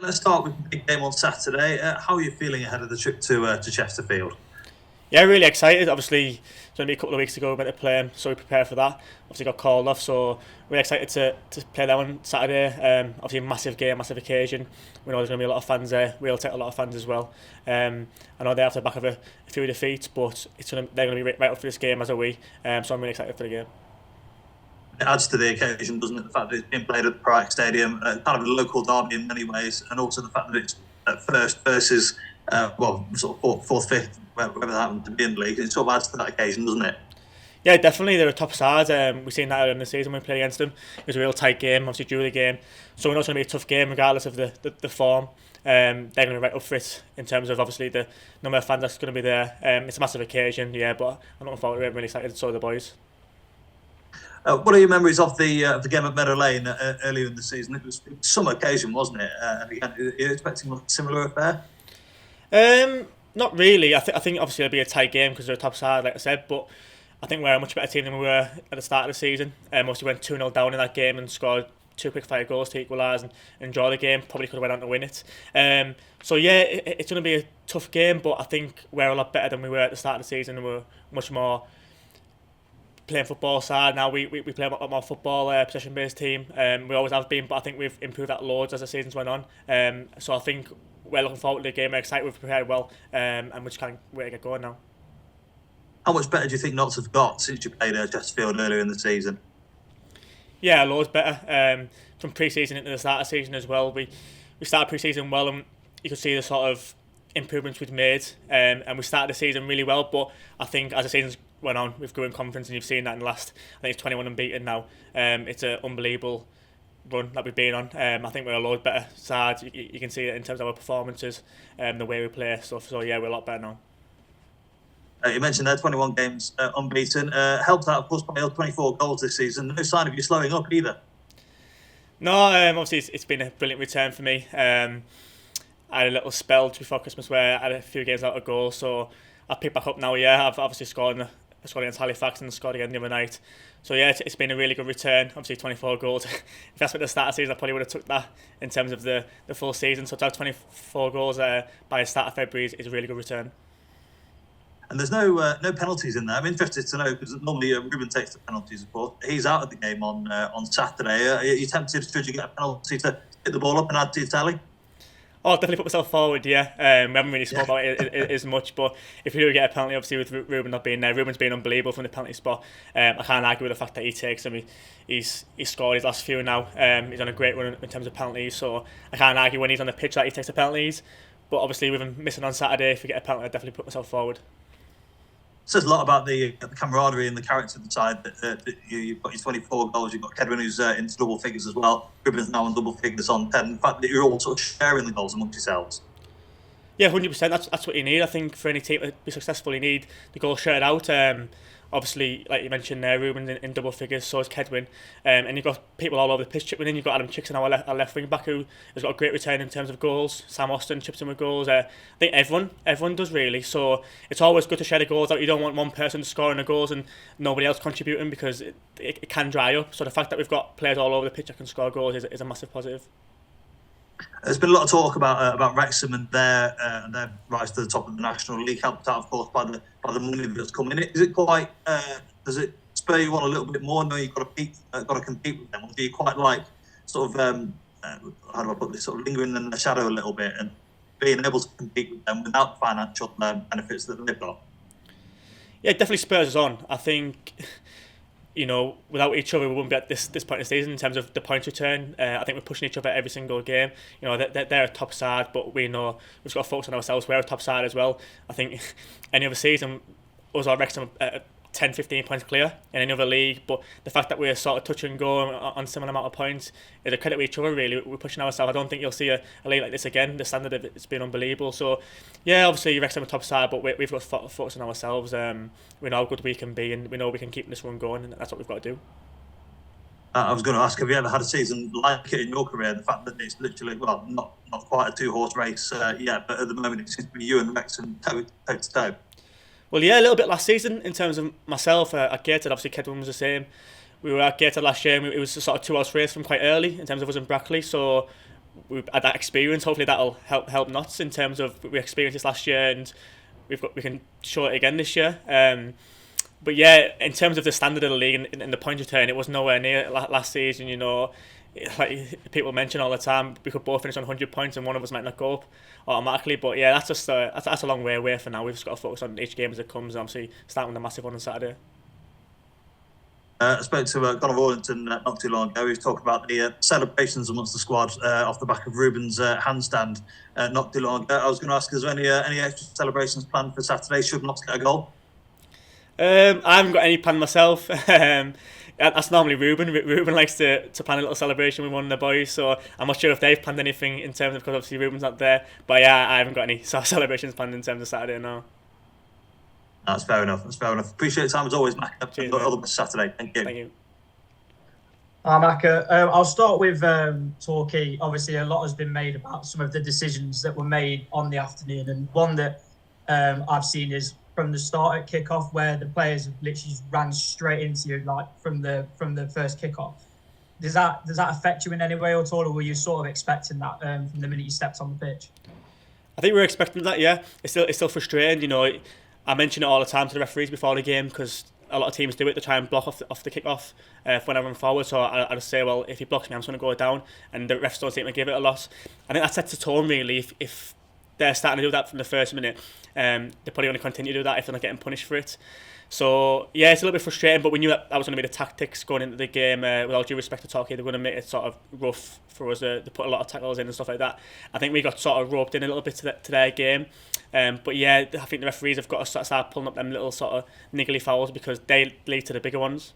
Let's start with the big game on Saturday. How are you feeling ahead of the trip to Chesterfield? Yeah, really excited. Obviously, it's only a couple of weeks ago we went to play him, so we prepared for that. Obviously, got called off, so really excited to play that one Saturday. Obviously, a massive game, massive occasion. We know there's going to be a lot of fans there. We'll take a lot of fans as well. I know they're off the back of a few defeats, but they're going to be right up for this game as are we. So I'm really excited for the game. It adds to the occasion, doesn't it? The fact that it's being played at the Pride Stadium, kind of a local derby in many ways, and also the fact that it's at first versus, sort of fourth, fifth, wherever that happened to be in the league. It sort of adds to that occasion, doesn't it? Yeah, definitely. They're a top side. We've seen that earlier in the season when we played against them. It was a real tight game, obviously drew the game. So we know it's going to be a tough game regardless of the form. They're going to be right up for it in terms of obviously the number of fans that's going to be there. It's a massive occasion, yeah, but I'm looking forward to it. I'm really excited. So are the boys. What are your memories of the game at Meadow Lane earlier in the season? It was some occasion, wasn't it? And again, are you expecting a similar affair? Not really. I think obviously it'll be a tight game because they're a top side, like I said, but I think we're a much better team than we were at the start of the season. Obviously went 2-0 down in that game and scored two quick fire goals to equalise and draw the game. Probably could have went on to win it. So yeah, it's going to be a tough game, but I think we're a lot better than we were at the start of the season, and we're much more playing football side now. We play a lot more football, possession based team. We always have been, but I think we've improved that loads as the season's went on. So I think we're looking forward to the game. We're excited. We've prepared well, and we just can't wait to get going now. How much better do you think Notts have got since you played Chesterfield earlier in the season? Yeah, loads better. From pre-season into the start of the season as well. We started pre-season well, and you could see the sort of improvements we've made. And we started the season really well, but I think as the season's went on, we've grown confidence, and you've seen that in the last. I think it's 21 unbeaten now. It's an unbelievable run that we've been on. I think we're a load better side. You can see it in terms of our performances, the way we play stuff. So yeah, we're a lot better now. You mentioned there 21 games unbeaten. Helped out, of course, by your 24 goals this season. No sign of you slowing up either. No, obviously it's been a brilliant return for me. I had a little spell before Christmas where I had a few games out of goal, so I've picked back up now. Yeah, I've obviously scored against Halifax and scored again the other night. So yeah, it's been a really good return. Obviously 24 goals. If that's what the start of the season, I probably would have took that in terms of the full season. So to have 24 goals by the start of February is a really good return. And there's no penalties in there. I'm interested to know because normally Ruben takes the penalties, of course. He's out of the game on Saturday. Are you tempted, should you get a penalty, to hit the ball up and add to your tally? Oh, I'll definitely put myself forward, yeah. We haven't really spoken about it as much, but if we do get a penalty, obviously with Ruben not being there, Ruben's been unbelievable from the penalty spot. I can't argue with the fact that he takes them. He's scored his last few now. He's on a great run in terms of penalties, so I can't argue when he's on the pitch that he takes the penalties. But obviously with him missing on Saturday, if we get a penalty, I'll definitely put myself forward. Says a lot about the camaraderie and the character of the side that you've got your 24 goals. You've got Kedwin who's into double figures as well. Ruben's now on double figures on 10. The fact that you're all sort of sharing the goals amongst yourselves. Yeah, 100%. That's what you need. I think for any team to be successful, you need the goals shared out. Obviously, like you mentioned there, Ruben's in double figures, so is Kedwin. And you've got people all over the pitch chipping in. You've got Adam Chickson, our left wing back, who has got a great return in terms of goals. Sam Austin chips in with goals. I think everyone does really. So it's always good to share the goals out. You don't want one person scoring the goals and nobody else contributing because it can dry up. So the fact that we've got players all over the pitch that can score goals is a massive positive. There's been a lot of talk about Wrexham and their rise to the top of the National League, helped out, of course, by the money that's coming in. Is it quite? Does it spur you on a little bit more? Knowing you've got to compete with them, or do you quite like sort of how do I put this? Sort of lingering in the shadow a little bit and being able to compete with them without the financial benefits that they've got? Yeah, it definitely spurs us on. I think. Without each other, we wouldn't be at this point in the season in terms of the points return. I think we're pushing each other every single game. They're a top side, but we know we've got to focus on ourselves. We're a top side as well. I think any other season, us or Wrexham 10, 15 points clear in any other league, but the fact that we're sort of touch and go on similar amount of points is a credit to each other really. We're pushing ourselves. I don't think you'll see a league like this again. The standard of it's been unbelievable. So yeah, obviously Wrexham are top side, but we've got to focus on ourselves. We know how good we can be, and we know we can keep this run going, and that's what we've got to do. I was going to ask, have you ever had a season like it in your career? The fact that it's literally, well, not quite a two-horse race yet, but at the moment it seems to be you and Wrexham toe to toe. Well, yeah, a little bit last season in terms of myself at Gated. Obviously, Kedwin was the same. We were at Gated last year, and it was a sort of 2 hours race from quite early in terms of us and Brackley. So we've had that experience. Hopefully that'll help Notts in terms of we experienced this last year, and we can show it again this year. But yeah, in terms of the standard of the league and the point return, it was nowhere near last season. Like people mention all the time, we could both finish on 100 points and one of us might not go up automatically. But yeah, that's just that's a long way away for now. We've just got to focus on each game as it comes. Obviously, starting with the massive one on Saturday. I spoke to Conor Rawlinson not too long ago. He was talking about the celebrations amongst the squad off the back of Ruben's handstand not too long ago. I was going to ask, is there any extra celebrations planned for Saturday should Notts get a goal? I haven't got any planned myself. That's normally Ruben. Ruben likes to plan a little celebration with one of the boys, so I'm not sure if they've planned anything in terms of, because obviously Ruben's not there. But yeah, I haven't got any celebrations planned in terms of Saturday now. That's fair enough. Appreciate your time as always, Macca. Cheers, All the best Saturday. Thank you. Thank you. Hi, Macca. I'll start with Torquay. Obviously, a lot has been made about some of the decisions that were made on the afternoon, and one that I've seen is from the start at kickoff, where the players have literally just ran straight into you, like from the first kickoff. Does that affect you in any way at all, or were you sort of expecting that from the minute you stepped on the pitch? I think we were expecting that. Yeah, it's still frustrating. I mention it all the time to the referees before the game because a lot of teams do it to try and block off the kick-off when I run forward. So I just say, well, if he blocks me, I'm just going to go down, and the refs don't seem to give it a loss. I think that sets the tone really. If they're starting to do that from the first minute, they're probably going to continue to do that if they're not getting punished for it. So yeah, it's a little bit frustrating, but we knew that was going to be the tactics going into the game. With all due respect to Torquay, they're going to make it sort of rough for us to put a lot of tackles in and stuff like that. I think we got sort of roped in a little bit to their game. But yeah, I think the referees have got to start pulling up them little sort of niggly fouls because they lead to the bigger ones.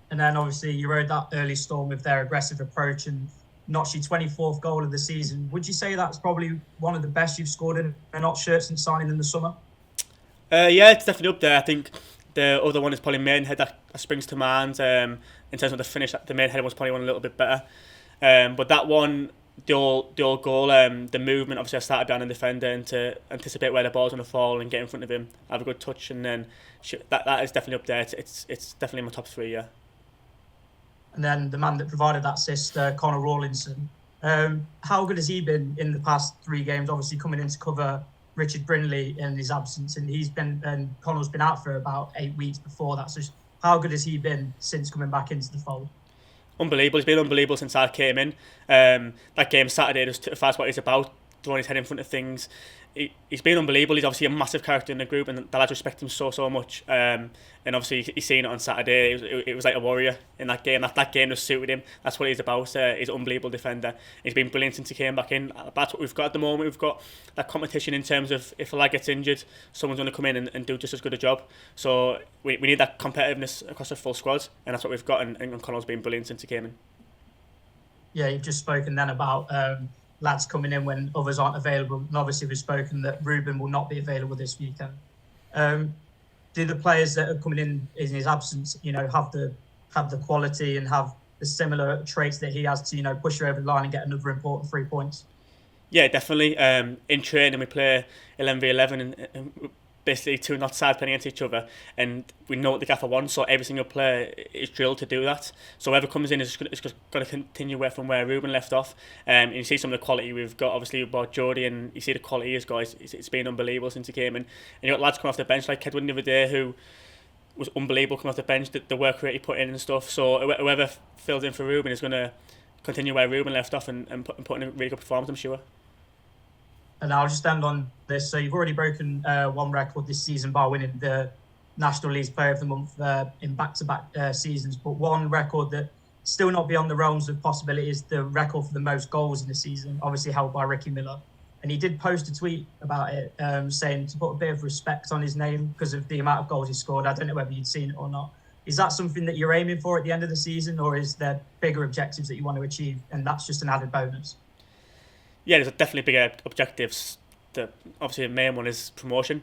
And then obviously you rode that early storm with their aggressive approach and notched your 24th goal of the season. Would you say that's probably one of the best you've scored in a Notts shirt since signing in the summer? Yeah, it's definitely up there. I think the other one is probably Maidenhead that springs to mind. In terms of the finish, the Maidenhead was probably one a little bit better. But that one, the old goal, the movement, obviously I started down in the defender and to anticipate where the ball's going to fall and get in front of him, have a good touch, and then that is definitely up there. It's definitely in my top three, yeah. And then the man that provided that assist, Conor Rawlinson. How good has he been in the past 3 games? Obviously coming in to cover Richard Brindley in his absence, and Conor's been out for about 8 weeks before that. So how good has he been since coming back into the fold? Unbelievable. He's been unbelievable since I came in. That game Saturday was that's what he's about, throwing his head in front of things. He's been unbelievable. He's obviously a massive character in the group, and the lads respect him so much. And obviously he's seen it on Saturday. It was like a warrior in that game. That game just suited him. That's what he's about. He's an unbelievable defender. He's been brilliant since he came back in. That's what we've got at the moment. We've got that competition in terms of if a lad gets injured, someone's going to come in and do just as good a job. So we need that competitiveness across the full squad, and that's what we've got. And Connor's been brilliant since he came in. Yeah, you've just spoken then about lads coming in when others aren't available, and obviously we've spoken that Ruben will not be available this weekend. Do the players that are coming in his absence, have the quality and have the similar traits that he has to, push you over the line and get another important 3 points? Yeah, definitely. In training we play 11v11 and basically 2 not sides playing against each other, and we know what the gaffer wants, so every single player is drilled to do that. So whoever comes in is just going to continue from where Ruben left off. And you see some of the quality we've got. Obviously we've bought Jody, and you see the quality he's got. It's been unbelievable since he came in. And you got lads coming off the bench like Kedwin the other day, who was unbelievable coming off the bench, the work rate he put in and stuff. So whoever fills in for Ruben is going to continue where Ruben left off and put in a really good performance, I'm sure. And I'll just end on this. So you've already broken one record this season by winning the National League's Player of the Month in back-to-back seasons. But one record that still not beyond the realms of possibility is the record for the most goals in the season, obviously held by Ricky Miller. And he did post a tweet about it, saying to put a bit of respect on his name because of the amount of goals he scored. I don't know whether you'd seen it or not. Is that something that you're aiming for at the end of the season, or is there bigger objectives that you want to achieve and that's just an added bonus? Yeah, there's definitely bigger objectives. Obviously, the main one is promotion.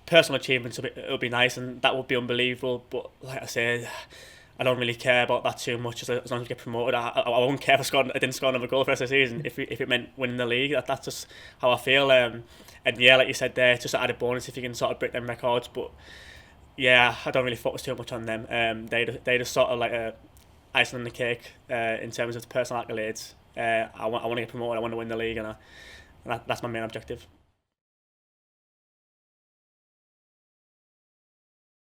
Personal achievements, it'll be nice, and that would be unbelievable. But like I say, I don't really care about that too much. As long as we get promoted, I won't care if I didn't score another goal for the rest of the season. If it meant winning the league, that's just how I feel. And yeah, like you said there, it's just an added bonus if you can sort of break them records. But yeah, I don't really focus too much on them. They just sort of like icing on the cake in terms of personal accolades. I want to get promoted. I want to win the league, and that's my main objective.